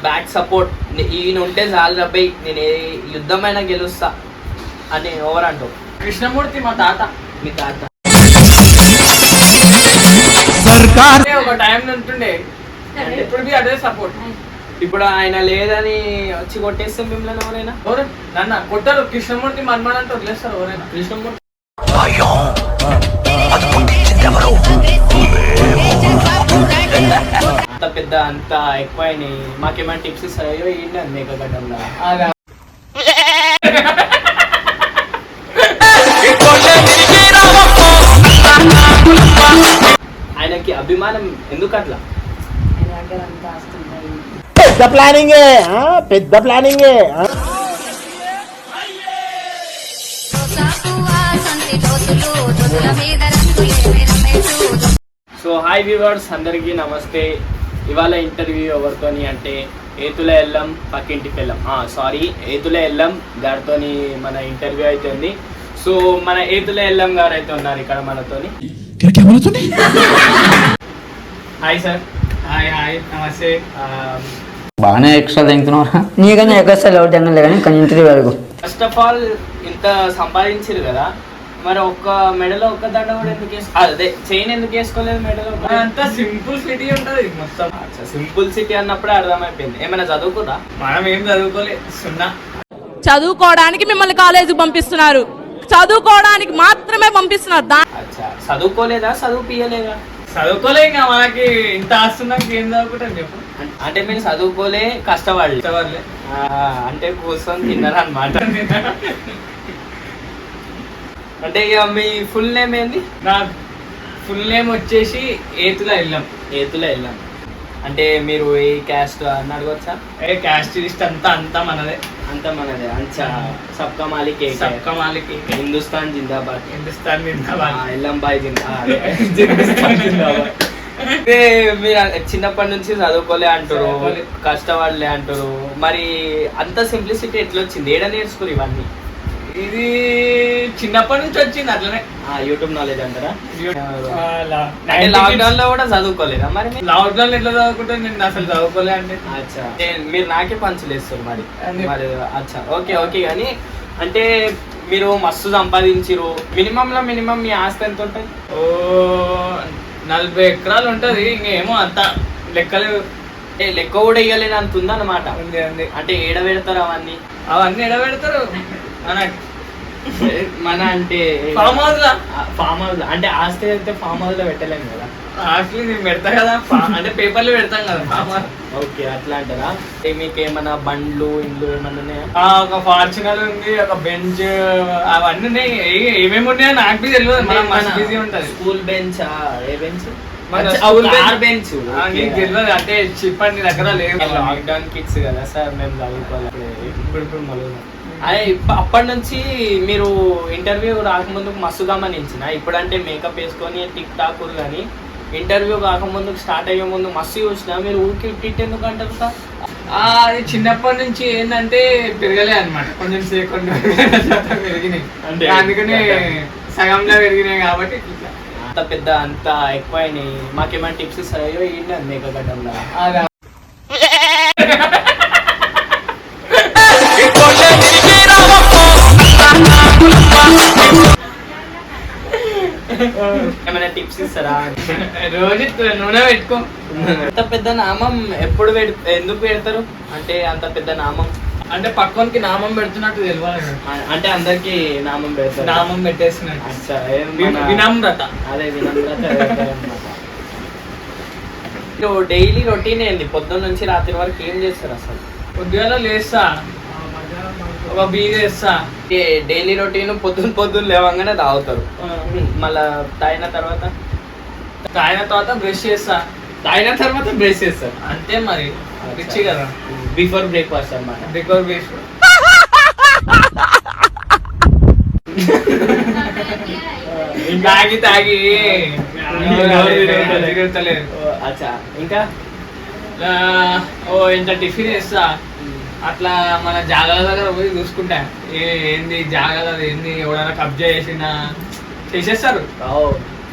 Back support ఈయన ఉంటే చాలు రబ్బై నేను ఏ యుద్ధమైనా గెలుస్తా అని ఎవరు అంటావు? కృష్ణమూర్తి మా తాత. మీ తాత ఒక టైం ఉంటుండే, ఇప్పుడు అదే సపోర్ట్. ఇప్పుడు ఆయన లేదని వచ్చి కొట్టేస్తే మిమ్మల్ని ఎవరైనా నన్ను కొట్టారు. కృష్ణమూర్తి మన్మడంటే వదిలేస్తారు ఎవరైనా. కృష్ణమూర్తి అంత పెద్ద అంత ఎక్కువ అయినాయి, మాకేమైనా టిప్స్ ఇస్తాయో ఏంటి అది మేకగడ్డంలో ఆయనకి అభిమానం ఎందుకు అట్లా? పెద్ద ప్లానింగే, పెద్ద ప్లానింగే. సో హాయ్ వ్యూవర్స్, అందరికీ నమస్తే. ఇవాళ ఇంటర్వ్యూ ఎవరితోని అంటే ఏతుల ఎల్లం పక్కింటి పెళ్ళం, సారీ ఏతుల ఎల్లం గారితోని మన ఇంటర్వ్యూ అయితే ఉంది. సో మన ఏతుల ఎల్లం గారు అయితే ఉన్నారు ఇక్కడ మనతోని. Hi sir. హాయ్ హాయ్ నమస్తే. బాగానే ఎక్స్ట్రా తింటున్నారా? నీకన్నా ఎక్స్ట్రా ఎవరు తినలే కానీ కొంచెం వరకు. ఫస్ట్ ఆఫ్ ఆల్ ఇంత సంపాదించారు కదా, మరి ఒక్క మెడలో ఒక్క దండ కూడా ఎందుకు అదే చైన్ ఎందుకు వేసుకోలేదు మెడలో? అంతా సింపుల్ సిటీ ఉంటది మొత్తం. సింపుల్ సిటీ అన్నప్పుడే అర్థమైపోయింది. ఏమైనా చదువుకురా? మనం ఏం చదువుకోలే, సున్నా. చదువుకోవడానికి మిమ్మల్ని కాలేజీకి పంపిస్తున్నారు, చదువుకోవడానికి మాత్రమే పంపిస్తున్నారు. అచ్చా, చదువుకోలేదా? చదువుపియలేదా? చదువుకోలే. ఇంకా మనకి ఇంత ఆస్తున్నాక ఏం చదువుకుంటాం చెప్పు. అంటే మీరు చదువుకోలే, కష్టపడలే. కష్టపడలే అంటే కూర్చొని తిన్నారు అనమాట. అంటే ఇక మీ ఫుల్ నేమ్ ఏంది? నా ఫుల్ నేమ్ వచ్చేసి ఏతుల ఎల్లం. ఏతుల ఎల్లం అంటే మీరు ఏ క్యాస్ట్ అని అడగొచ్చా? క్యాస్ట్ లిస్ట్ అంతా మనదే. అంతా మనదే. అంచా సబ్కా మాలిక్ ఏక్ హై. సబ్కా మాలిక్ ఏక్ హై. హిందుస్థాన్ జిందాబాద్. హిందుస్థాన్ జిందాబాద్. ఎల్లం బాయ్ హిందుస్థాన్ జిందాబాద్. అంటే మీరు చిన్నప్పటి నుంచి చదువుకోలే అంటారు, కష్టపడలే అంటారు. మరి అంత సింప్లిసిటీ ఎట్లా వచ్చింది? ఏడ నేర్చుకోరు ఇవన్నీ? ఇది చిన్నప్పటి నుంచి వచ్చింది అట్లనే. యూట్యూబ్ నాలెడ్జ్ అంటారా? లాక్డౌన్ లో కూడా చదువుకోలేదా? మరి లాక్డౌన్ లో ఎట్లా చదువుకుంటే నేను అసలు చదువుకోలే అంటే. అచ్చా, మీరు నాకే పంచులు వేస్తారు మరి. అచ్చా, ఓకే ఓకే. కానీ అంటే మీరు మస్తు సంపాదించిరు. మినిమం మీ ఆస్తి ఎంత ఉంటుంది? 40 ఎకరాలు ఉంటది. ఇంకేమో అంత లెక్కలు లెక్క కూడా ఇవ్వలేని అంత ఉందన్నమాట. అంటే ఏడ పెడతారు అవన్నీ ఎడబెడతారు మన అంటే ఫామ్ హౌస్ అంటే ఆస్తి అయితే ఫామ్ హౌస్ లో పెట్టలేము కదా. ఆస్తి నేను పెడతా కదా, అంటే పేపర్లు పెడతాం కదా ఫామ్ హౌస్. ఓకే, అట్లా అంటారా? మీకు ఏమన్నా బండ్లు ఇండ్లు ఏమన్నా ఉన్నాయా? ఒక ఫార్చునర్ ఉంది, ఒక బెంచ్, అవన్నీ ఉన్నాయి. ఏమేమి ఉన్నాయో నాకు తెలియదు. మనం బిజీ ఉంటది. School bench? ఏ బెంచ్? బెంచ్ తెలియదు. అంటే చిప్ అన్ని దగ్గర లేదు. లాక్డౌన్ కిడ్స్ కదా సార్, మేము చదువుకోవాలి. ఇప్పుడు మళ్ళీ అదే అప్పటి నుంచి మీరు ఇంటర్వ్యూ రాకముందుకు మస్తు గమనించిన. ఇప్పుడంటే మేకప్ వేసుకొని టిక్ టాక్ కానీ ఇంటర్వ్యూ కాకముందుకు స్టార్ట్ అయ్యే ముందు మస్తు చూసిన. మీరు ఊరికి టిట్ ఎందుకు అంటారు సార్? అది చిన్నప్పటి నుంచి ఏంటంటే పెరగలే అనమాట. కొంచెం పెరిగినాయి, అందుకనే సగంలో పెరిగినాయి కాబట్టి. అంత పెద్ద అంత ఎక్కువ అయినాయి, మాకేమైనా టిప్స్ ఇస్తాయో ఏంటి అది మేకగడ్డంలో? ఏమైనా టిప్స్ ఇస్తారా? రోజు నూనె పెట్టుకో. అంత పెద్ద నామం ఎప్పుడు ఎందుకు పెడతారు? అంటే అంత పెద్ద నామం అంటే పక్కనకి నామం పెడుతున్నట్టు తెలియాలి. అంటే అందరికి నామం పెడతారు. నామం పెట్టేస్తున్నట్టు. వినమ్రత. అదే వినమ్రత. డైలీ రొటీన్ ఏంది? పొద్దున్న నుంచి రాత్రి వరకు ఏం చేస్తారు అసలు? పొద్దుగాల లేస్తా, ఒక బీర్ వేస్తా. డైలీ రొటీన్ పొద్దున్న లేవగానే తాగుతారు. మళ్ళా తాగిన తర్వాత బ్రష్ చేస్తా. తాగిన తర్వాత బ్రష్ చేస్తారు అంతే. మరి రిచ్ కదా. బిఫోర్ బ్రేక్ఫాస్ట్ అన్నమాట. బిఫోర్ బ్రేక్ఫాస్ట్ తాగి అచ్చా. ఇంకా ఇంత టిఫిన్ వేస్తా. అట్లా మన జాగాల దగ్గర పోయి చూసుకుంటా ఏంది జాగాల ఏంది, ఎవరైనా కబ్జా చేసినా చేసేస్తారు.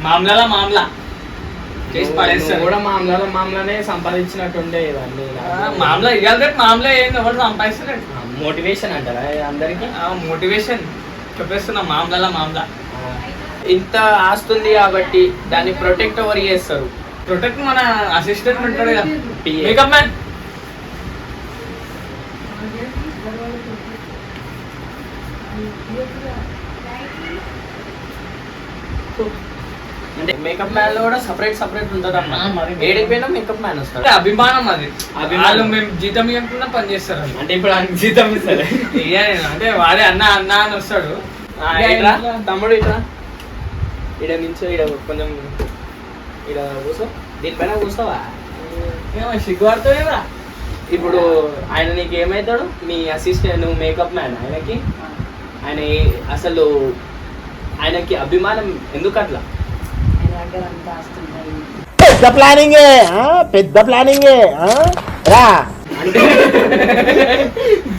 మామలా చేసి నువ్వు పడేస్తారు కూడా మామూలుగానే సంపాదించినట్టుండే ఇవన్నీ మామూలు ఇవాళ రేపు మామూలు ఏంది ఎవరు సంపాదిస్తలేదు మోటివేషన్ అంటారా అందరికి మోటివేషన్ చెప్పేస్తున్నా మామూలా ఇంత ఆస్తుంది కాబట్టి దాన్ని ప్రొటెక్ట్ ఎవరు చేస్తారు? ప్రొటెక్ట్ మన అసిస్టెంట్ ఉంటాడు కదా PA. మేకప్ మ్యాన్ అంటే మేకప్ మ్యాన్ లో కూడా సపరేట్ ఉంటుంది అన్న. మరి ఏడిపోయినా మేకప్ మ్యాన్ వస్తాడు. అభిమానం అది అభిమానం. వాళ్ళు మేము జీతం ఇవ్వకుండా పని చేస్తారు వాళ్ళు. అంటే ఇప్పుడు ఆయనకి జీతం ఇస్తారు. అంటే వాడే అన్న అని వస్తాడు ఇట్లా తమ్ముడు ఇట్లా ఇడ నుంచో ఇడ కొంచెం ఇడ కూర్చో, దీనిపైన కూర్చోవా? సిగ్గుపడుతుంది ఇప్పుడు ఆయన నీకు ఏమవుతాడు? మీ అసిస్టెంట్, నువ్వు మేకప్ మ్యాన్. ఆయన అసలు ఆయనకి అభిమానం ఎందుకు అట్లా? పెద్ద ప్లానింగే పెద్ద ప్లానింగే రా. అంటే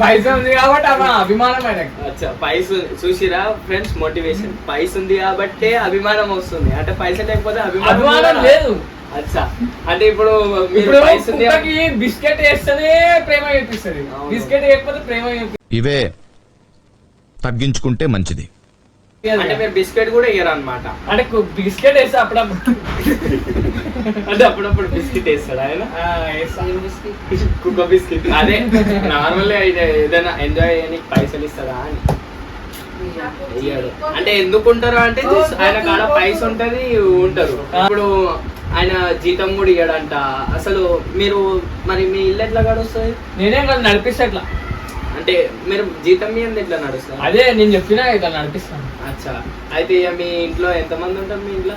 పైసా ఉంది కాబట్టి అభిమానం ఆయనకి. అచ్చా, పైసలు చూసిరా ఫ్రెండ్స్, మోటివేషన్. పైస ఉంది కాబట్టే అభిమానం వస్తుంది. అంటే పైసలు లేకపోతే అభిమానం లేదు. అచ్చా, అంటే ఇప్పుడు ఇప్పుడు పైస ఉంది కుక్కకి బిస్కెట్ వేస్తేనే ప్రేమ చూపిస్తుంది, అవును. బిస్కెట్ వేయకపోతే ప్రేమ చూపిస్తుంది. ఇవే తగ్గించుకుంటే మంచిది. అంటే మీరు బిస్కెట్ కూడా ఇయ్యరు అనమాట. అంటే బిస్కెట్ వేస్తే అప్పుడప్పుడు అంటే అప్పుడప్పుడు బిస్కెట్ వేస్తాడు ఆయన. కుక్క బిస్కెట్ అదే నార్మల్ ఏదైనా ఎంజాయ్ చేయడానికి పైసలు ఇస్తారా అని ఇయ్యాడు. అంటే ఎందుకు ఉంటారు అంటే ఆయన కాడ పైస ఉంటది, ఉంటారు. ఇప్పుడు ఆయన జీతం కూడా ఇయ్యాడంట. అసలు మీరు మరి మీ ఇల్లు ఎట్లా గడుస్తుంది? నేనేం కదా నడిపిస్తా ఇట్లా. అంటే మీరు జీతం మీద ఎట్లా నడుస్తారు? అదే నేను చెప్పినా ఇట్లా నడిపిస్తాను. అచ్చా, అయితే ఇక మీ ఇంట్లో ఎంతమంది ఉంటారు? మీ ఇంట్లో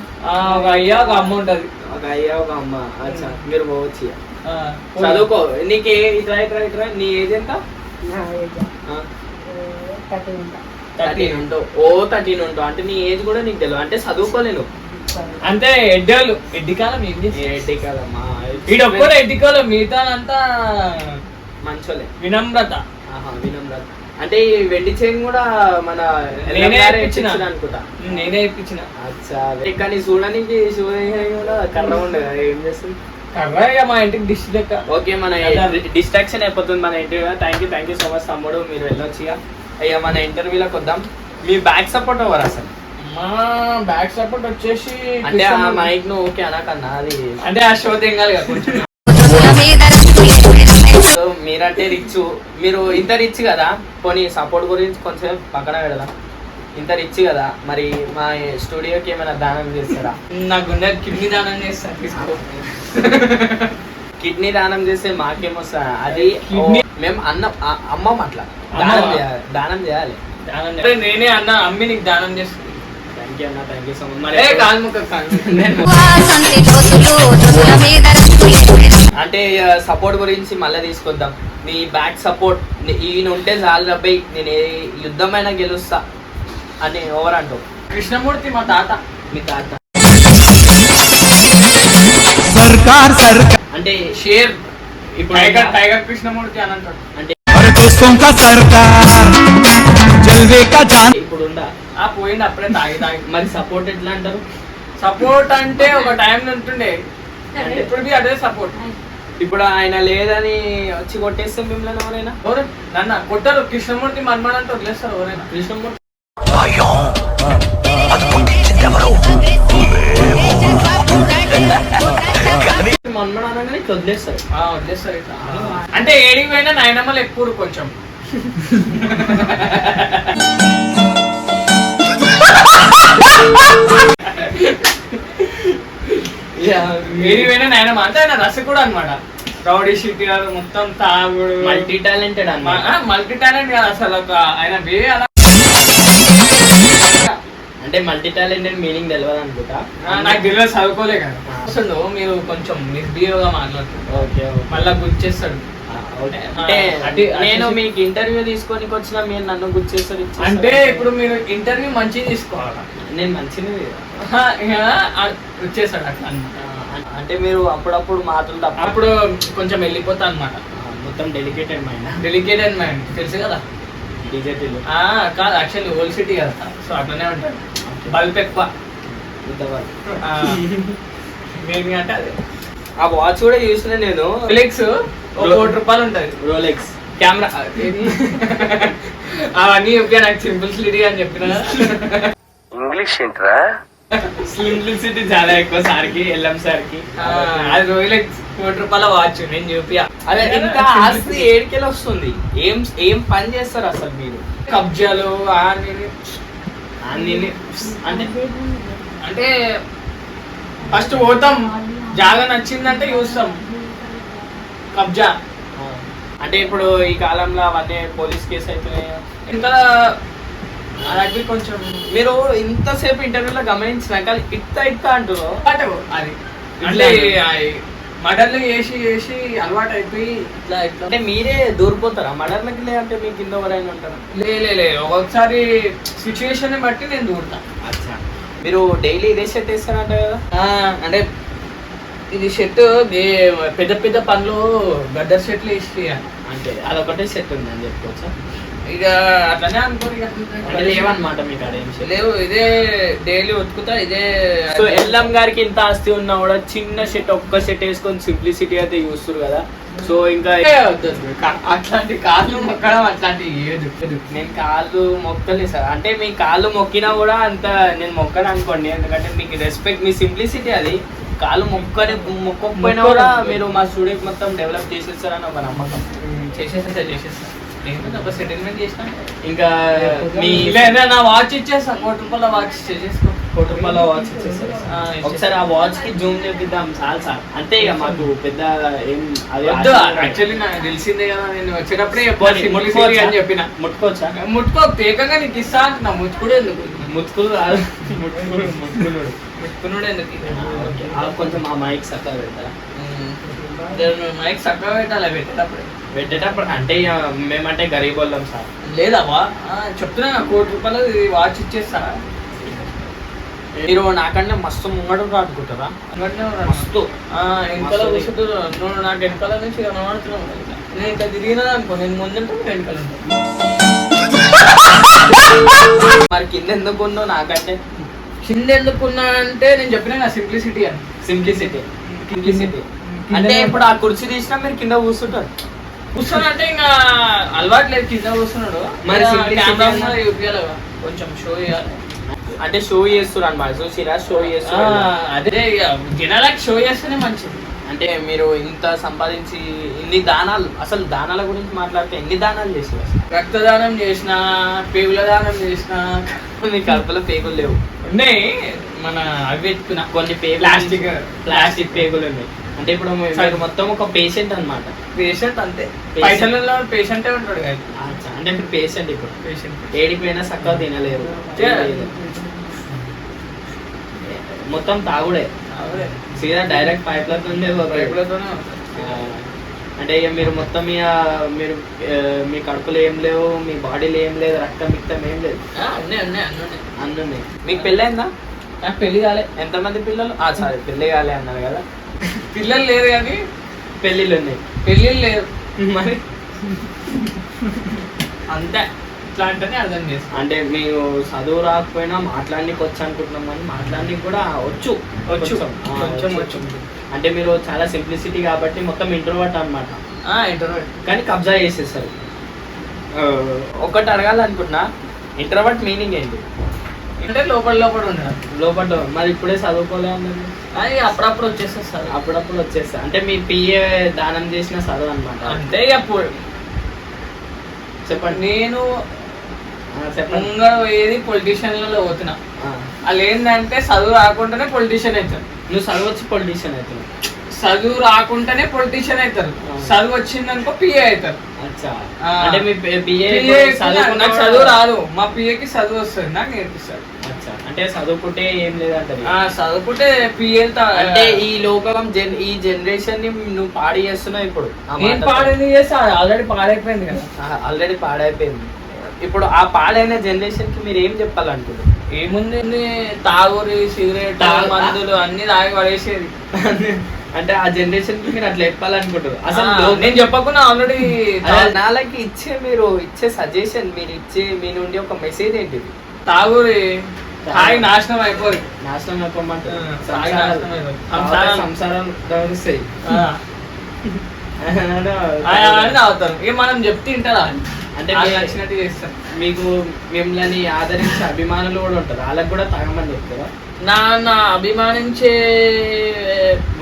ఒక అయ్యా ఒక అమ్మ ఉంటది. ఒక అయ్యా ఒక అమ్మ. అచ్చా, మీరు పోవచ్చు ఇక. ఆ, చదువుకో. నీకు ఇట్రా నీ ఏజ్ ఎంత? 13 ఉంటావు. 13 ఉంటావు అంటే నీ ఏజ్ కూడా నీకు తెలియదు. అంటే చదువుకోలేను. అంటే ఎడ్డికాలం ఏం చేసి ఏంటి కదమ్మా, వీడొక్కడే ఎడ్డికాలం, మిగతా అంతా మంచోలే. వినమ్రత. వినమ్రత. అంటే ఈ వెండి చైన్ కూడా మన నేనే గారే ఇప్పించిన. ఇప్పించిన అనుకుంటా. నేనే ఇప్పించిన. అచ్చా, కానీ చూడడానికి కూడా కర్ర ఉండదు. ఏం చేస్తుంది? కర్రగా మా ఇంటికి డిష్ లెక్క. ఓకే, మన డిస్ట్రాక్షన్ అయిపోతుంది మన interview. Thank you so much తమ్ముడు, మీరు వెళ్ళొచ్చు ఇక. అయ్యా మన ఇంటర్వ్యూలోకి వద్దాం. మీ బ్యాక్ సపోర్ట్ ఎవరు అసలు? మా బ్యాక్ సపోర్ట్ వచ్చేసి అంటే ఆ మైక్ ను ఓకే అనకన్నా, అది అంటే ఆ షో తెంగాలి కదా కొంచెం. సో మీరంటే రిచ్, మీరు ఇంత రిచ్ కదా, పోనీ సపోర్ట్ గురించి కొంచెం పక్కన పెడదాం. ఇంత రిచ్ కదా, మరి మా స్టూడియోకి ఏమైనా దానం చేస్తారా? నా గుండె కిడ్నీ దానం చేస్తా, తీసుకో. కిడ్నీ దానం చేస్తే మాకేమొస్తా? అది కిడ్నీ- మేము అమ్మం అట్లా దానం చేయాలి. అంటే నేనే అన్న అమ్మి నీకు దానం చేస్తుంది. థ్యాంక్ యూ అన్న, థ్యాంక్ యూ సో మచ్. ఏ కాలు ముక్క కాలు. అంటే సపోర్ట్ గురించి మళ్ళీ తీసుకొద్దాం. నీ బ్యాక్ సపోర్ట్ ఈయన ఉంటే చాలు అబ్బాయి, నేను ఏ యుద్ధమైనా గెలుస్తా అని ఎవరు అంటావు? కృష్ణమూర్తి మా తాత. మీ తాత సర్కార్ సర్కార్ అంటే షేర్ ఇప్పుడు టైగర్ కృష్ణమూర్తి అని అంటాడు. అంటే दोस्तों का सरकार जलवे का जान ఇప్పుడు ఉందా? పోయింది అప్పుడే తాగి తాగి. మరి సపోర్ట్ ఎట్లా అంటారు? సపోర్ట్ అంటే ఒక టైం ఉంటుండే, ఇప్పుడు బి అదే సపోర్ట్. ఇప్పుడు ఆయన లేదని వచ్చి కొట్టేస్తే మిమ్మల్ని ఎవరైనా? ఎవరు నన్న కొట్టారు? కృష్ణమూర్తి మన్మన్ అంటే వదిలేస్తారు ఎవరైనా. కృష్ణమూర్తి మన్మడు అనగానే ఇట్లా వదిలేస్తారు. వదిలేస్తారు ఇట్లా. అంటే ఏడికి పోయినా నాయనమ్మలు ఎక్కువ కొంచెం. ఏడికి పోయినా నాయనమ్మ అంటే ఆయన రసకుడు అనమాట. రౌడీ షీటర్ మొత్తం తాగుడు, మల్టీ టాలెంటెడ్ అన్నమాట. మల్టీ టాలెంట్ కాదు అసలు, ఒక ఆయన వే అలా. అంటే మల్టీ టాలెంటెడ్ మీనింగ్ తెలియదు అనుకుంటా. నాకు తెలియదు, చదువుకోలే కదా. అసలు మీరు కొంచెం నిర్భీయంగా మాట్లాడుతున్నారు. ఓకే, మళ్ళా గుర్చేస్తాడు. అంటే నేను మీకు ఇంటర్వ్యూ తీసుకొని వచ్చినా మీరు నన్ను గుర్చేస్తారు. అంటే ఇప్పుడు మీరు ఇంటర్వ్యూ మంచిగా తీసుకోవాలి. నేను మంచిగా వచ్చేసాడు అట్లా అన్నమాట. అంటే మీరు అప్పుడప్పుడు మాటలు తప్ప అప్పుడు కొంచెం వెళ్ళిపోతా అనమాట. మొత్తం డెలికేటెడ్ మైండ్. డెలికేటెడ్ మైండ్ తెలుసు కదా. డిజెటిల్ కాదు, యాక్చువల్లీ ఓల్డ్ సిటీ కదా, సో అట్లనే ఉంటాడు. బల్బ్ ఎక్కువ. మెయిన్ అంటే అదే. ఆ వాచ్ కూడా చూసిన నేను. రోలెక్స్ ₹1,00,00,000 ఉంటది. రోలెక్స్ కెమెరా అవన్నీ చెప్పా నాకు సింప్లిసిటీ అని చెప్పిన. ఇంగ్లీష్ ఏంట్రా? సింప్లిసిటీ చాలా ఎక్కువ సార్కి, ఎల్ఎం సార్కి. అది రోలెక్స్ ₹1,00,00,000 వాచ్ నేను చూపియా. అదే ఇంకా ఆస్తి ఏడికెళ్ళి వస్తుంది? ఏం పని చేస్తారు అసలు మీరు? కబ్జాలు అన్ని అంటే ఫస్ట్ పోతాం, జాగా నచ్చిందంటే చూస్తాం. కబ్జా అంటే ఇప్పుడు ఈ కాలంలో అవన్నీ పోలీస్ కేసు అవుతున్నాయి. ఇంకా అలాగే కొంచెం మీరు ఇంతసేపు ఇంటర్వ్యూలో గమనించినాక ఇట్ట అంటున్నారు. అది అంటే మటన్లు చేసి అలవాటు అయిపోయి ఇట్లా అంటే మీరే దూరిపోతారా మర్డర్లకి? లేదంటే మీ కింద ఎవరైనా ఉంటారా? లే ఒక్కొక్కసారి సిచ్యువేషన్ బట్టి నేను దూరుతా. అచ్చా, మీరు డైలీ ఇదే షర్ట్ వేస్తారంట కదా? అంటే ఇది షర్ట్ పెద్ద పెద్ద పనులు గద్దర్ షర్ట్లు వేసి అంటే అదొకటే షర్ట్ ఉంది అని చెప్పుకోవచ్చా? ఇక అట్లనే అనుకోరు. అంటే లేవన్నమాట మీకు అదేం షర్ట్ లేవు, ఇదే డైలీ ఉతుకుతా. ఇదే సో ఎల్ఎం గారికి ఇంత ఆస్తి ఉన్నా కూడా చిన్న షర్ట్, ఒక్క షర్ట్ వేసుకొని సింప్లిసిటీ అయితే చూస్తారు కదా. సో ఇంకా అట్లాంటి కాళ్ళు మొక్కడం అట్లాంటివి ఏదు. నేను కాళ్ళు మొక్కలేదు సార్. అంటే మీ కాళ్ళు మొక్కినా కూడా అంత నేను మొక్కను అనుకోండి, ఎందుకంటే మీకు రెస్పెక్ట్, మీ సింప్లిసిటీ అది. కాళ్ళు మొక్కకపోయినా కూడా మీరు మా స్టూడెంట్ మొత్తం డెవలప్ చేసేస్తారని ఒక నమ్మకం. చేసేస్తా నేను ఒక సెటిల్మెంట్ చేసిన. ఇంకా మీ నా వాచ్ ఇచ్చేస్తా, ₹1,00,00,000 వాచ్ చేసేసుకో. ₹1,00,00,000 వాచ్ ఇచ్చేస్తారు. ఒకసారి ఆ వాచ్ కి జూమ్ చేపిద్దాం చాలు సార్. అంతే ఇక మాకు పెద్ద ఏం అది వద్దు. యాక్చువల్లీ నాకు తెలిసిందే కదా, నేను వచ్చేటప్పుడే అని చెప్పిన. ముట్టుకోవచ్చా? ముట్టుకో, ఏకంగా నీకు ఇస్తా అంటున్నా. ముట్టుకుడు ఎందుకు? ముట్టుకులు కాదు, ముట్టుకునుడు ఎందుకు? కొంచెం ఆ మైక్ చక్కగా పెడతారా? మైక్ చక్కగా పెట్టాలి పెట్టేటప్పుడు. అంటే ఇక మేమంటే గరీబ్ వాళ్ళం సార్. లేదమ్మా చెప్తున్నా, ₹1,00,00,000 వాచ్ ఇచ్చేస్తారా? మీరు నాకన్నా మస్తు ముంగడం రాడుకుంటారా? మస్తు వెనకాల కూర్చుంటారు. నువ్వు నాకు వెనకాల నుంచి కనబడుతున్నావు. నేను ఇంకా తిరిగినా అనుకో, నేను ముందుంటే వెనకాల ఉంటాను. మరి కింద ఎందుకు ఉందో నాకంటే. కింద ఎందుకున్నా అంటే నేను చెప్పినా నా సింప్లిసిటీ అని. సింప్లిసిటీ అంటే ఇప్పుడు ఆ కుర్చీ తీసినా మీరు కింద కూర్చుంటారు. కూర్చోనంటే ఇంకా అలవాటు లేదు, కింద కూర్చున్నాడు. మరి చూపించాలి, కొంచెం షో చేయాలి. అంటే షో చేస్తారు అనమాట. చూసిరా షో చేస్తారు. అదే జనాలకి షో చేస్తేనే మంచిది. అంటే మీరు ఇంత సంపాదించి ఇన్ని దానాలు, అసలు దానాల గురించి మాట్లాడితే ఎన్ని దానాలు చేసారు? రక్తదానం చేసిన, పేగుల దానం చేసిన. మీ కడుపులో పేగులు లేవు ఉన్నాయి, మన అవి ఎత్తుకున్నా. కొన్ని ప్లాస్టిక్ పేగులు ఉన్నాయి. అంటే ఇప్పుడు మీరు మొత్తం ఒక పేషెంట్ అన్నమాట. పేషెంట్ అంతే, పైసలలో పేషెంటే ఉంటాడు కదా. అంటే ఇప్పుడు పేషెంట్, ఇప్పుడు ఏడిపోయినా చక్కగా తినలేరు, మొత్తం తాగుడే, సీదా డైరెక్ట్ పైప్లతో. అంటే ఇక మీరు మొత్తం ఇక మీరు మీ కడుపులో ఏం లేవు, మీ బాడీలో ఏం లేదు, రక్తం మిక్తం ఏం లేదు, అన్నీ ఉన్నాయి. మీకు పెళ్ళైందా? నాకు పెళ్లి కాలే. ఎంతమంది పిల్లలు? సారీ, పెళ్ళి కాలే అన్నారు కదా. పిల్లలు లేరు కానీ పెళ్ళిళ్ళు ఉన్నాయి. పెళ్ళిళ్ళు లేరు మరి అంతే. ఇట్లా అంటేనే అర్థం చేస్తాం. అంటే మీరు చదువు రాకపోయినా మాట్లాడడానికి వచ్చు అనుకుంటున్నాం, కానీ మాట్లాడడానికి కూడా వచ్చు. అంటే మీరు చాలా సింప్లిసిటీ కాబట్టి మొత్తం ఇంట్రోవర్ట్ అనమాట. ఇంట్రోవర్ట్ కానీ కబ్జా చేసేస్తారు. ఒక్కటి అడగాలనుకుంటున్నా, ఇంట్రోవర్ట్ మీనింగ్ ఏంటి? అంటే లోపల లోపల. మరి ఇప్పుడే చదువుకోలే అన్నది. అప్పుడప్పుడు వచ్చేస్తారు. అప్పుడప్పుడు వచ్చేస్తా. అంటే మీ పిఏ దానం చేసిన చదువు అనమాట. అంటే అప్పుడు చెప్పండి. నేను ముంగడ పోయేది పొలిటీషియన్లలో పోతున్నా. వాళ్ళు ఏంటంటే చదువు రాకుండానే పొలిటీషియన్ అవుతారు. నువ్వు చదువు వచ్చి పొలిటీషియన్ అవుతావు. చదువు రాకుండానే పొలిటీషియన్ అవుతారు, చదువు వచ్చిందనుకో పిఏ అవుతారు. అంటే మీ పిఏ నాకు చదువు రాదు, మా పిఏకి చదువు వస్తుంది, నాకు నేర్పిస్తారు. అంటే చదువుకుంటే ఏం లేదంటే చదువుకుంటే పిఏ. అంటే ఈ లోకం ఈ జనరేషన్ ని నువ్వు పాడి చేస్తున్నావు. ఇప్పుడు పాడేది చేస్తా, ఆల్రెడీ పాడైపోయింది కదా. ఆల్రెడీ పాడైపోయింది. ఇప్పుడు ఆ పాడైన జనరేషన్ కి మీరు ఏం చెప్పాలనుకుంటున్నారు? ఏముంది, తాగురి, సిగరెట్, మందులు అన్ని తాగి పడేసేది. అంటే ఆ జనరేషన్ కి మీరు అట్లా చెప్పాలనుకుంటారు. అసలు నేను చెప్పకుండా ఆల్రెడీ నాలకి మీరు ఇచ్చే సజెషన్, మీరు ఇచ్చే మీ నుండి ఒక మెసేజ్ ఏంటిది? తాగురి, హాయి నాశనం అయిపోయి నాశనం అయిపోమంటారు. హాయి నాశనం అయిపోయి సంసారం గౌరవిస్తాయి అని తాగుతారు. ఇక మనం చెప్తే తింటారా అంటే వాళ్ళు నచ్చినట్టు చేస్తాం. మీకు మిమ్మల్ని ఆదరించే అభిమానులు కూడా ఉంటారు, వాళ్ళకి కూడా తాగమని చెప్తారా? నా అభిమానించే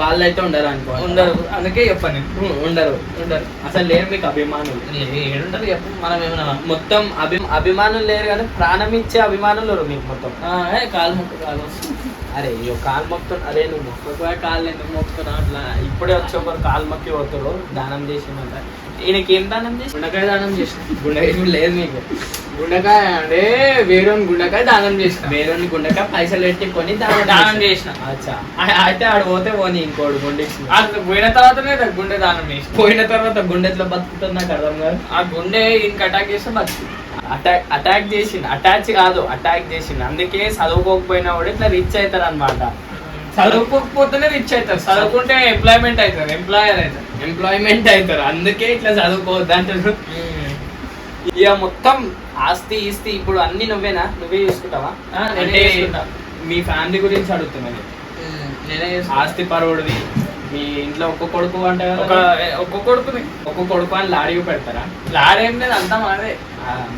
వాళ్ళైతే ఉండరు అనుకో. ఉండరు, అందుకే చెప్పాను నేను. ఉండరు ఉండరు, అసలు లేరు మీకు అభిమానులు. ఏడుంటారు చెప్పు. మనం ఏమన్నా మొత్తం అభిమానులు లేరు కానీ ప్రాణం ఇచ్చే అభిమానులు లేరు మీకు మొత్తం. కాలు మొక్కు కాలు వస్తుంది. అరే ఇయ్యో కాలు మొక్కుతారు. అరే నువ్వు మొక్కగా కాళ్ళు ఎందుకు మొక్కుతున్నా అట్లా? ఇప్పుడే వచ్చి ఒకరు కాలు మొక్కి పోతారు దానం చేసిందంట. ఈయనకి ఏం దానం చేసి? గుండెకాయ దానం చేసిన. గుండెకాయ లేదు మీకు. గుండెకాయ అంటే వేరే గుండెకాయ దానం చేసిన. వేరే గుండెకాయ పైసలు పెట్టి కొని దానం చేసిన. అచ్చా, అయితే ఆడు పోతే పోనీ ఇంకోడు గుండె అది పోయిన తర్వాతనే గుండె దానం చేసిన. పోయిన తర్వాత గుండె ఎట్లా బతుకుతుంది నాకు అర్థం కాదు. ఆ గుండె ఇంక అటాక్ చేస్తే బతుకు. అటాక్ చేసిండు, అటాచ్ కాదు అటాక్ చేసిండు. అందుకే చదువుకోకపోయినా కూడా ఇట్లా రిచ్ అవుతారు అనమాట. చదువుకోకపోతేనే రిచ్ అవుతారు, చదువుకుంటే ఎంప్లాయ్మెంట్ అవుతారు, ఎంప్లాయర్ అవుతారు, ఎంప్లాయ్మెంట్ అవుతారు. అందుకే ఇట్లా చదువుకోవద్దు అంటారు. ఇక మొత్తం ఆస్తి ఈస్తి ఇప్పుడు అన్ని నువ్వే చూసుకుంటావా? అంటే మీ ఫ్యామిలీ గురించి అడుగుతున్నాను. నేనే ఆస్తి పరువుడివి, మీ ఇంట్లో ఒక్క కొడుకు అంటే ఒక్క కొడుకుని ఒక్క కొడుకు అని లారీ పెడతారా? లాడేం లేదు, అంతా మనదే.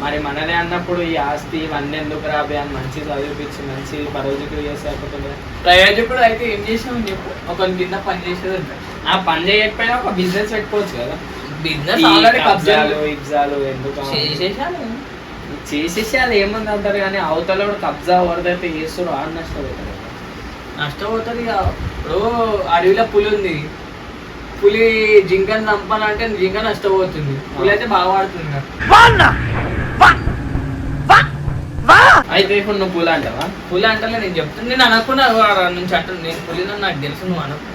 మరి మననే అన్నప్పుడు ఈ ఆస్తి ఇవన్నీ ఎందుకు రాబే అని మంచి చదివిపించి మంచి ప్రయోజకులు చేస్తే అయిపోతుంది. ప్రయోజకుడు అయితే ఏం చేసినావు చెప్పు. ఒక కింద పని చేసేది ఉంటుంది. ఆ పని చేయకపోయినా ఒక బిజినెస్ పెట్టుకోవచ్చు కదా. బిజినెస్ ఆల్రెడీ కబ్జాలు ఇబ్జాలు ఎందుకు చేసేసాను ఏముంది అంటారు కానీ అవతల కూడా కబ్జా ఎవరిదైతే చేస్తారో ఆడ నష్టపోతారు. నష్టపోతుంది. ఇప్పుడు అడవిలో పులి ఉంది, పులి జింకను చంపాలంటే జింక నష్టపోతుంది, పులి అయితే బాగా వాడుతుంది కదా. అయితే ఇప్పుడు నువ్వు పులి అంటావా? పులి అంటే నేను చెప్తాను, నేను అనుకున్నా నుంచి అంటాను. నేను పులిని నాకు తెలుసు, నువ్వు అనకు.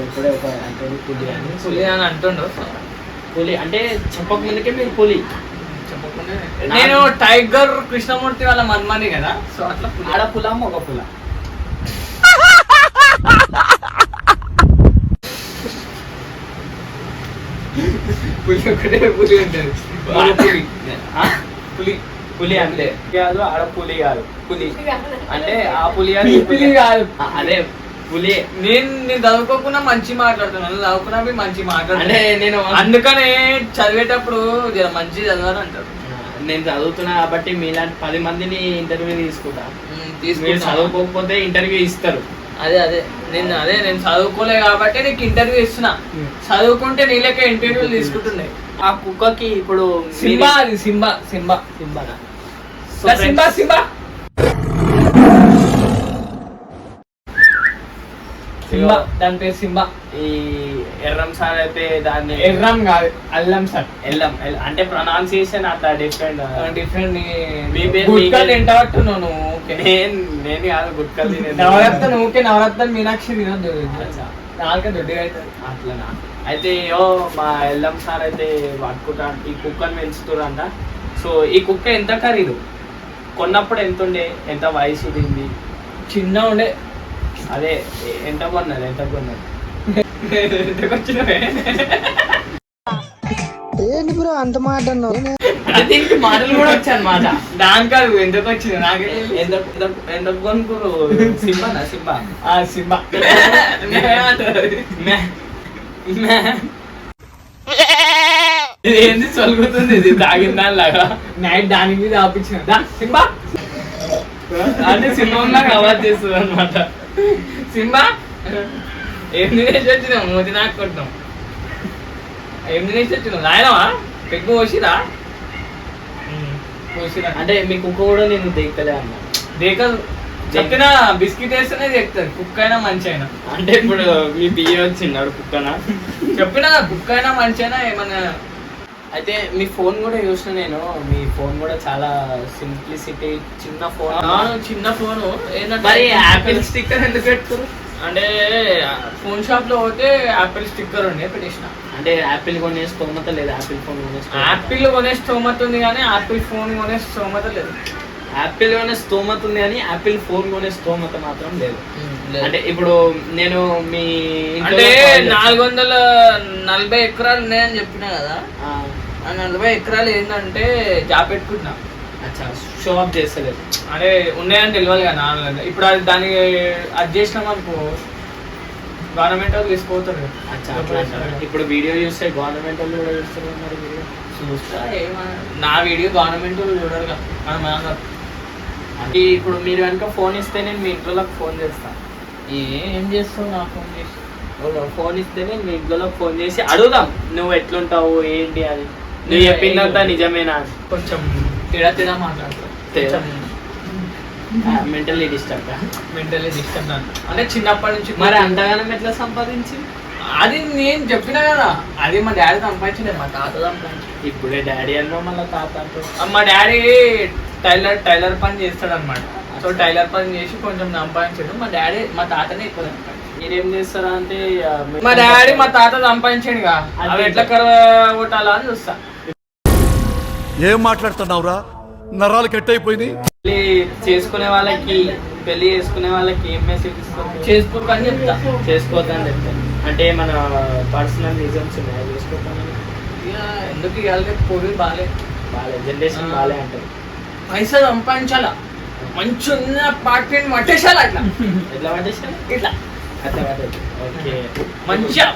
ఇప్పుడే ఒక అంటే పులి అని పులి అని అంటుండు. పులి అంటే చెప్పక ముందుకే మీరు పులి చెప్పకుండా నేను టైగర్ కృష్ణమూర్తి వాళ్ళ మన్మని కదా. సో అట్లా ఆడపుల మగ పుల. పులి ఒకటే పులి ఉంటుంది. పులి పులి పులి అంటే కాదు, ఆడ పులి కాదు. పులి అంటే ఆ పులి పులి కాదు. అదే పులి. నేను చదువుకోకుండా మంచి మాట్లాడుతున్నాను, చదువుకున్నా మంచి మాట్లాడుతున్నా. అంటే నేను అందుకనే చదివేటప్పుడు జర మంచి చదవాలి అంటారు. నేను చదువుతున్నా కాబట్టి మీలాంటి 10 మందిని ఇంటర్వ్యూ తీసుకుంటా. మీరు చదువుకోకపోతే ఇంటర్వ్యూ ఇస్తారు. అదే నేను చదువుకోలే కాబట్టి నీకు ఇంటర్వ్యూ ఇస్తున్నా. చదువుకుంటే నీళ్ళకే ఇంటర్వ్యూలు తీసుకుంటున్నాయి. ఆ కుక్కకి ఇప్పుడు సింబా, అది సింబా. సింబానా సింబా సింబా సింబా, దాని పేరు సింబా. ఈ ఎర్రం సార్ అయితే దాన్ని ఎర్రం కాదు, అల్లం సార్. ఎల్లం అంటే ప్రొనౌన్సియేషన్ అట్లా డిఫరెంట్. మీ పేరు గుట్కలు తింటావట్టున్నావు నువ్వు. నేను కాదు గుట్కలు తినేది. నవరత్న ఊకే నవరత్న మీనాక్షి తినద్దు, నాలుగే దొడ్డిగా అవుతుంది. అట్లనా? అయితే మా ఎల్లం సార్ అయితే పట్టుకుంటా ఈ కుక్కను పెంచుతురంట. సో ఈ కుక్క ఎంత ఖరీదు? కొన్నప్పుడు ఎంత ఉండే, ఎంత వయసు దీన్ని? చిన్న ఉండే. అదే ఎంత కొన్నది? ఎంతకు దీనికి మాటలు కూడా వచ్చాయన్నమాట. దాని కాదు ఎంతకు వచ్చింది నాకే. ఎందుకు కొనుక్కురు? సింబానా? సింబా సింబా ఏంది చదువుతుంది ఇది తాగిన దానిలాగా. నైట్ దానికి మీద ఆపించిన సింబా అంటే సింహంలాగా అవాజ్ చేస్తుంది అనమాట. సింబా ఏం తినేసి వచ్చినావు? మూతి నాకు కొట్టినాం. ఏం తినేసి వచ్చినావు? నాయనవా పెగ్గు పోసిరా? పోసిరా అంటే మీ కుక్క కూడా నేను దేకలే అన్నా. దేకదు, చెప్పిన బిస్కెట్ వేస్తేనే చెప్తారు కుక్క అయినా మంచి అయినా. అంటే ఇప్పుడు మీ బియ్య వచ్చిండాడు కుక్కనా? చెప్పిన కుక్క అయినా మంచి అయినా ఏమన్నా. అయితే మీ ఫోన్ కూడా చూసిన నేను. మీ ఫోన్ కూడా చాలా సింప్లిసిటీ, చిన్న ఫోన్. చిన్న ఫోను. మరి యాపిల్ స్టిక్కర్ ఎందుకు పెట్టుకోరు? అంటే ఫోన్ షాప్ లో పోతే యాపిల్ స్టిక్కర్ ఉండే పెట్టేసిన. అంటే యాపిల్ కొనే స్తోమత లేదు, యాపిల్ ఫోన్ కొనే యాపిల్ కొనే స్తోమత ఉంది కానీ యాపిల్ ఫోన్ కొనే స్తోమత లేదు. యాపిల్ కొనే స్తోమత ఉంది కానీ యాపిల్ ఫోన్ కొనే స్తోమత మాత్రం లేదు. అంటే ఇప్పుడు నేను మీ అంటే 440 ఎకరాలు ఉన్నాయని చెప్పినా కదా. ఆ 40 ఎకరాలు ఏంటంటే జాబ్ పెట్టుకుంటున్నా. అచ్చా షో ఆఫ్ చేస్తలేదు. అంటే ఉన్నాయని తెలియాలి కదా నాన్న. ఇప్పుడు అది దాన్ని అది చేసినాం అనుకో గవర్నమెంట్ వాళ్ళు తీసుకోతారు కదా. అచ్చా అట్లా అంటారా? ఇప్పుడు వీడియో చూస్తే గవర్నమెంట్ వాళ్ళు కూడా చూస్తారు మరి వీడియో చూస్తా నా వీడియో గవర్నమెంట్ వాళ్ళు చూడరు కదా మనం. అంటే ఇప్పుడు మీరు కనుక ఫోన్ ఇస్తే నేను మీ ఇంట్లోకి ఫోన్ చేస్తాను. ఏం చేస్తావు నా ఫోన్ చేసి? ఫోన్ ఇస్తే నేను మీ ఇంట్లోకి ఫోన్ చేసి అడుగుదాం నువ్వు ఎట్లుంటావు ఏంటి అది, నువ్వు చెప్పిందంతా నిజమేనా అని. కొంచెం తేడా మాట్లాడతావు, మెంటల్లీ డిస్టర్బ్. మెంటల్లీ డిస్టర్బ్ అంటే చిన్నప్పటి నుంచి. మరి అంతగానం ఎట్లా సంపాదించి? అది నేను చెప్పినా కదా, అది మా డాడీ సంపాదించలేదు, మా తాత సంపాదించి. ఇప్పుడే డాడీ అన్నా మళ్ళీ తాత అంటూ. మా డాడీ టైలర్ పని చేస్తాడు అనమాట. సో టైలర్ పని చేసి కొంచెం సంపాదించాడు. మా డాడీ మా తాతనే ఎక్కువ సంపాదించాడు. మీరేం చేస్తారా అంటే మా డాడీ మా తాత సంపాదించాడుగా, అవి ఎట్లా కొట్టాలా అని చూస్తా. ఏం మాట్లాడుతున్నావురా, నరాలు కట్ అయిపోయింది. చేసుకునే వాళ్ళకి పెళ్లి చేసుకునే వాళ్ళకి ఏం మెసేజ్ ఇస్తాం? చేసుకోకని చెప్తా. చేసుకోవద్దని చెప్తాను. అంటే మన పర్సనల్ రీజన్స్ ఉన్నాయి చేసుకోవద్దని. ఇక ఎందుకు ఇవ్వాలి, పోయి బాగాలే జనరేషన్ బాగాలే అంటారు. పైసలు సంపాదించాలా, మంచి ఉన్న పార్టీని పట్టేసాలి. అట్లా ఎట్లా పట్టేసాను? ఇట్లా అట్లా పట్టేది. ఓకే, మంచిగా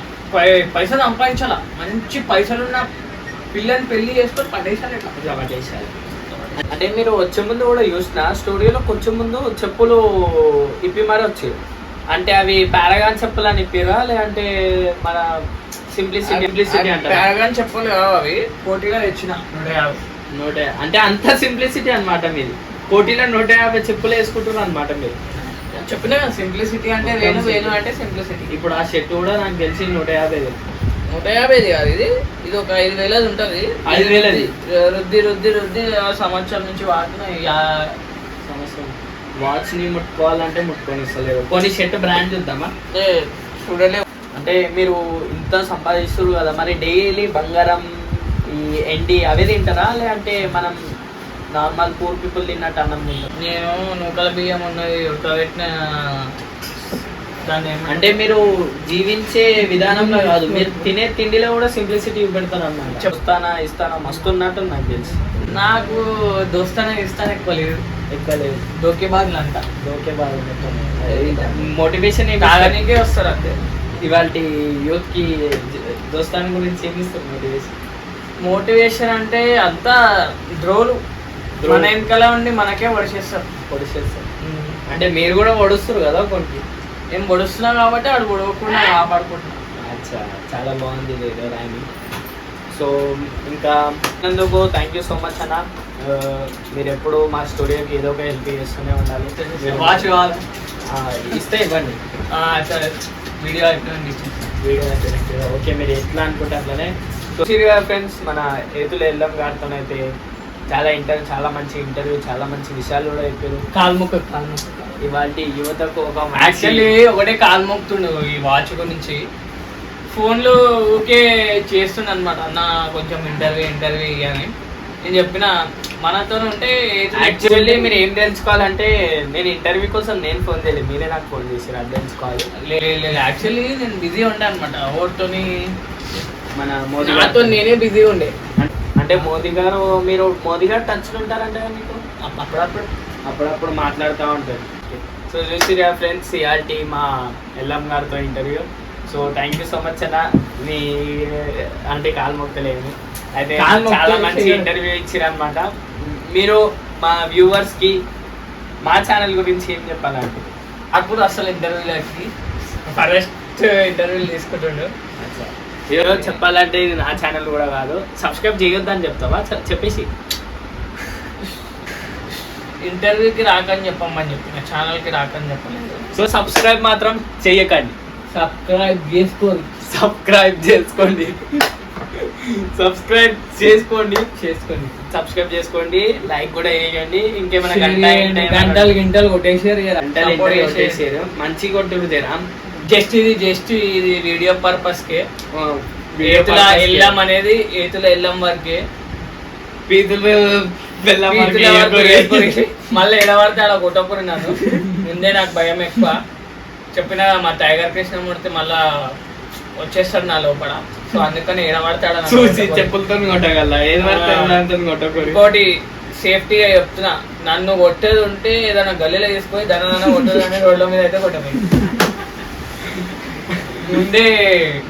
పైసలు సంపాదించాలా, మంచి పైసలున్న పిల్లని పెళ్లి చేసుకొని పట్టేసాలి. ఇట్లా పట్టేసారు. అంటే మీరు వచ్చే ముందు కూడా చూసిన స్టూడియోలో కొంచెం ముందు చెప్పులు ఇప్పి మరి వచ్చాయి. అంటే అవి పారాగాన్ చెప్పులు అని ఇప్పిరా లేదంటే మన సింప్లిసిటీ అంటే పారాగాన్ చెప్పులు కావు, అవి పోటీగా తెచ్చిన 150. అంటే అంత సింప్లిసిటీ అనమాట మీది. కోటిలో 150 చెప్పులు వేసుకుంటున్నారు అనమాట మీరు. చెప్పినా సింప్లిసిటీ అంటే వేణు అంటే సింప్లిసిటీ. ఇప్పుడు ఆ షర్ట్ కూడా నాకు తెలిసి 150. 150 కాదు, ఇది ఒక 5,000 ఉంటుంది. 5,000 రుద్ది ఆ సంవత్సరం నుంచి వాడుతున్నా. సంవత్సరం వాచ్ ని ముట్టుకోవాలంటే ముట్టుకొని ఇస్తలేదు. కొన్ని షర్ట్ బ్రాండ్ చూద్దామా? చూడలేవు. అంటే మీరు ఇంత సంపాదిస్తారు కదా, మరి డైలీ బంగారం ఈ ఎండి అవే తింటారా లేదంటే మనం నార్మల్ పూర్ పీపుల్ తిన్నట్టు అన్నం తింటారు? నేను నూకల బియ్యం ఉన్నది ఉడకబెట్టిన దాన్ని అంటే మీరు జీవించే విధానంలో కాదు, మీరు తినే తిండిలో కూడా సింప్లిసిటీ పెడతారు అన్నమాట. ఇస్తానా మస్తు ఉన్నట్టు నాకు తెలుసు. నాకు దోస్తానే ఎక్కువ లేదు. దోకే బాధలు అంట. ఓకే బాగా మోటివేషన్ తాగనీకే వస్తారు అంతే. ఇవాళ యూత్ కి దోస్తాన్ గురించి ఏమి ఇస్తారు మోటివేషన్? మోటివేషన్ అంటే అంతా ద్రోలు మన వెనకాల ఉండి మనకే పొడిచేస్తారు. అంటే మీరు కూడా పొడుస్తారు కదా కొన్ని. నేను పొడుస్తున్నా కాబట్టి వాడు పొడవకుండా కాపాడుకుంటున్నా. అచ్చా, చాలా బాగుంది రాని. సో ఇంకా అందుకు థ్యాంక్ యూ సో మచ్ అన్న. మీరు ఎప్పుడు మా స్టూడియోకి ఏదో ఒక హెల్ప్ చేస్తూనే ఉండాలి. వాచ్ కావాలి ఇస్తే ఇవ్వండి. సరే, వీడియో అయిపోయింది. ఓకే, మీరు ఎట్లా అనుకుంటే అట్లనే. సో ఫ్రెండ్స్, మన ఏతుల ఎల్లం గారితోనైతే చాలా మంచి ఇంటర్వ్యూ, చాలా మంచి విషయాలు కూడా చెప్పారు. కాల్ముక్క ఇవాళ యువతకు ఒక యాక్చువల్లీ ఒకటే కాలు మొక్కుతుండు ఈ వాచ్ గురించి. ఫోన్లో ఊకే చేస్తుండ అనమాట, అన్న కొంచెం ఇంటర్వ్యూ అని నేను చెప్పిన. మనతో ఉంటే యాక్చువల్లీ మీరు ఏం తెలుసుకోవాలంటే, నేను ఇంటర్వ్యూ కోసం నేను ఫోన్ చేయలేదు, మీరే నాకు ఫోన్ చేశారు. అది తెలుసుకోవాలి. లేదు, యాక్చువల్లీ నేను బిజీ ఉండే అనమాట. ఓటుని మన మోదీ నాతో నేనే బిజీ ఉండే. అంటే మీరు మోదీ గారు టచ్లో ఉంటారంటే మీకు అప్పుడప్పుడు మాట్లాడుతూ ఉంటారు. సో చూసిరా ఫ్రెండ్స్, ఇవాల్టి మా ఎల్లం గారితో interview. So thank you so much అన్న. మీ అంటే కాలు మొక్కలేదు అయితే చాలా మంచి ఇంటర్వ్యూ ఇచ్చారనమాట. మీరు మా వ్యూవర్స్కి మా ఛానల్ గురించి ఏం చెప్పాలంటే? అప్పుడు అసలు ఇంటర్వ్యూలకి ఫస్ట్ ఇంటర్వ్యూలు తీసుకుంటుండు. ఏదో చెప్పాలంటే ఇది నా ఛానల్ కూడా కాదు, సబ్స్క్రైబ్ చేయొద్దని చెప్తావా? చెప్పేసి ఇంటర్వ్యూకి రాకని చెప్పమని చెప్పిన, ఛానల్కి రాకని చెప్పలేదు. సో సబ్స్క్రైబ్ మాత్రం చెయ్యకండి. సబ్స్క్రైబ్ చేసుకోండి. సబ్స్క్రైబ్ చేసుకోండి, లైక్ కూడా వేయండి. ఇంకేమైనా గంటలు కొట్టేసారు, మంచి కొట్టుకుతారా? జస్ట్ ఇది వీడియో పర్పస్ కే. ఏతుల ఎల్లం అనేది ఏతుల ఎల్లం వరకే. మళ్ళీ ఎడబడితే అలా కొట్టకూడదు. నన్ను ముందే నాకు భయం ఎక్కువ. చెప్పిన మా టైగర్ కృష్ణమూర్తి మళ్ళా వచ్చేస్తాడు నా లోపల. సో అందుకని ఎడబడతాడు చెప్పులతో కొట్టగల. ఇంకోటి సేఫ్టీగా చెప్తున్నా, నన్ను కొట్టేది ఉంటే ఏదైనా గల్లీలో తీసుకొని దాని కొట్టేది అని రోడ్ల మీద అయితే కొట్టమే. ముందే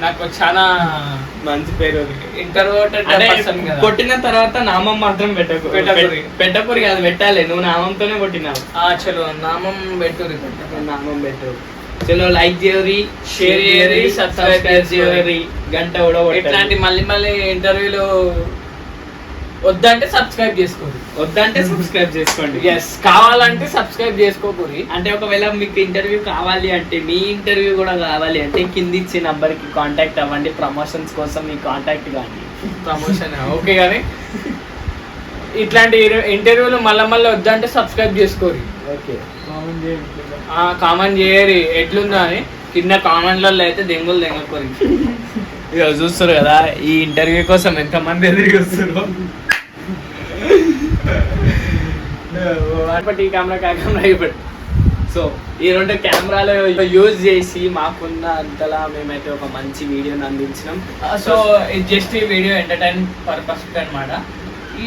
నాకు చాలా మంచి పేరు ఇంటర్వ్యూటెడ్ పర్సన్ కదా. కొట్టిన తర్వాత నామం మాత్రం పెట్టకూరి కాదు, పెట్టాలి. నువ్వు నామంతోనే కొట్టినావు. చలో నామం పెట్టుర్రి. నామం పెట్టు. చలో లైక్ చేయరి, షేర్ చేయరి, సబ్స్క్రైబ్ చేయరి, గంట కూడా కొట్టండి. ఇట్లాంటి మళ్ళీ ఇంటర్వ్యూలు వద్దంటే సబ్స్క్రైబ్ చేసుకోండి. వద్దంటే సబ్స్క్రైబ్ చేసుకోండి. ఎస్, కావాలంటే సబ్స్క్రైబ్ చేసుకోకూరి. అంటే ఒకవేళ మీకు ఇంటర్వ్యూ కావాలి అంటే, మీ ఇంటర్వ్యూ కూడా కావాలి అంటే కింద ఇచ్చే నంబర్కి కాంటాక్ట్ అవ్వండి. ప్రమోషన్స్ కోసం మీ కాంటాక్ట్ కానీ. ప్రమోషన్ ఓకే, కానీ ఇట్లాంటి ఇంటర్వ్యూలు మళ్ళీ వద్దంటే సబ్స్క్రైబ్ చేసుకోరి. ఓకే, కామెంట్ చేయరి ఎట్లుందో అని. కింద కామెంట్లలో అయితే దెంగకోరి. ఇక చూస్తారు కదా ఈ ఇంటర్వ్యూ కోసం ఎంతమంది ఎదురు వస్తారు. ఈ కెమెరా కెమెరా అయిపోయి. సో ఈ 2 కెమెరాలు యూజ్ చేసి మాకున్న అంతలా మేమైతే ఒక మంచి వీడియోని అందించినాం. సో ఇది జస్ట్ ఈ వీడియో ఎంటర్టైన్ పర్పస్ అనమాట.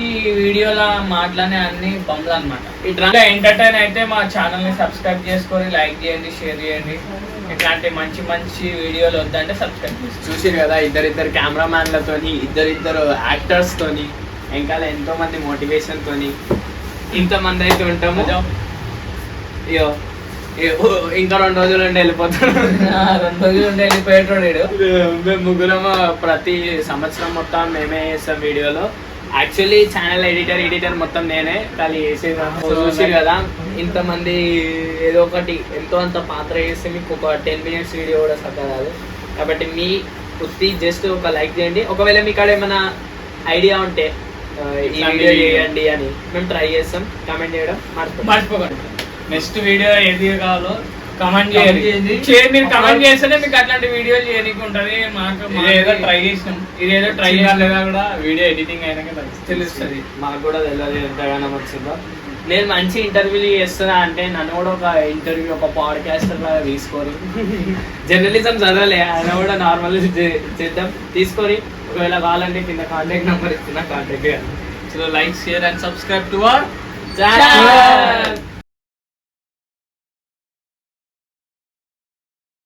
ఈ వీడియోలో మాట్లాడే అన్ని బొమ్మలు అనమాట. ఇట్లా ఎంటర్టైన్ అయితే మా ఛానల్ని సబ్స్క్రైబ్ చేసుకొని లైక్ చేయండి, షేర్ చేయండి. ఇట్లాంటి మంచి వీడియోలు వద్దంటే సబ్స్క్రైబ్ చేసుకోండి. చూసారు కదా ఇద్దరిద్దరు కెమెరామ్యాన్లతోని, ఇద్దరిద్దరు యాక్టర్స్ తోని, ఇంకా ఎంతో మంది మోటివేషన్ తోని ఇంతమంది అయితే ఉంటాము. అయ్యో ఇంకా 2 రోజులు ఉండి వెళ్ళిపోతాడు. 2 రోజులు ఉండి వెళ్ళిపోయేటోడు. మేము ముగ్గురం ప్రతి సంవత్సరం మొత్తం మేమే చేస్తాం వీడియోలో. యాక్చువల్లీ ఛానల్ ఎడిటర్ మొత్తం నేనే, కానీ చూసి కదా ఇంతమంది ఏదో ఒకటి ఎంతో అంత పాత్ర చేస్తే మీకు ఒక 10 minutes వీడియో కూడా సక్కరాదు. కాబట్టి మీ వృత్తి జస్ట్ ఒక లైక్ చేయండి. ఒకవేళ మీకు అక్కడ ఏమైనా ఐడియా ఉంటే ఈ వీడియో చేయండి అని మేము ట్రై చేస్తాం. కామెంట్ చేయడం మర్చిపోకండి. నెక్స్ట్ వీడియో ఏది కావాలో కమెంట్ చేయండి. మీరు కమెంట్ చేస్తేనే మీకు అట్లాంటి వీడియోలు చేయడానికి ఉంటుంది. ఇదేదో ట్రై చేసినాం, ఇదేదో ట్రై చేయలేదా కూడా వీడియో ఎడిటింగ్ అయినాక తెలుస్తుంది. మాకు కూడా తెలియదు ఎంతగానో వచ్చిందో. నేను మంచి ఇంటర్వ్యూలు చేస్తున్నా అంటే నన్ను కూడా ఒక ఇంటర్వ్యూ, ఒక పాడ్కాస్టర్ లాగా తీసుకొని, జర్నలిజం చదవలే ఆయన కూడా నార్మల్ చేద్దాం తీసుకొని. ఒకవేళ కావాలంటే కింద కాంటాక్ట్ నెంబర్ ఇస్తున్నా, కాంటాక్ట్ చేయాలి. So like, share and subscribe to our channel.